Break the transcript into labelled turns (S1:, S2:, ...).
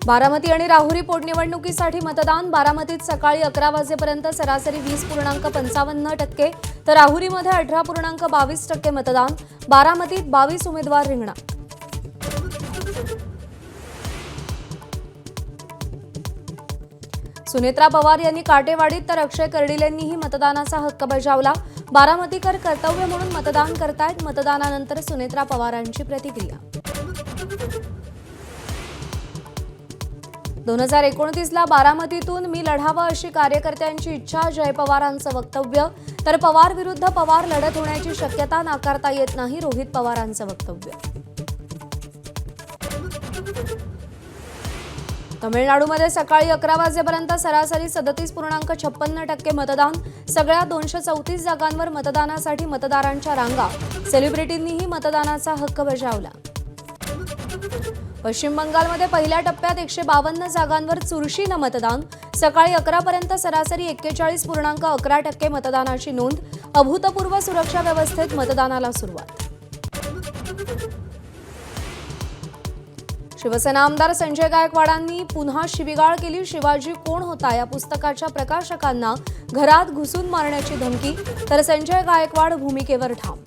S1: बारामती आणि राहुरी पोटनिवडणुकीसाठी मतदान बारामतीत सकाळी 11 वाजेपर्यंत सरासरी 20.55% तर राहुरीमध्ये 18.22% मतदान। बारामतीत 22 उमेदवार रिंगणात। सुनेत्रा पवार यांनी काटेवाडीत तर अक्षय कर्डिलेंनीही मतदानाचा हक्क बजावला। बारामतीकर कर्तव्य म्हणून मतदान करतायत। मतदानानंतर सुनेत्रा पवारांची प्रतिक्रिया। 2029ला बारामतीतून मी लढावं अशी कार्यकर्त्यांची इच्छा, जय पवारांचं वक्तव्य। तर पवार विरुद्ध पवार लढत होण्याची शक्यता नाकारता येत नाही, रोहित पवारांचं वक्तव्य। तमिळनाडूमध्ये सकाळी 11 वाजेपर्यंत सरासरी 37.56% मतदान। सगळ्या 234 जागांवर मतदानासाठी मतदारांच्या रांगा। सेलिब्रिटींनीही मतदानाचा हक्क बजावला। पश्चिम बंगालमध्ये पहिल्या टप्प्यात 152 जागांवर चुरशीनं मतदान। सकाळी 11 पर्यंत सरासरी 41.11% मतदानाची नोंद। अभूतपूर्व सुरक्षा व्यवस्थेत मतदानाला सुरुवात। शिवसेना आमदार संजय गायकवाडांनी पुन्हा शिवीगाळ केली। शिवाजी कोण होता या पुस्तकाच्या प्रकाशकांना घरात घुसून मारण्याची धमकी। तर संजय गायकवाड भूमिकेवर ठाम।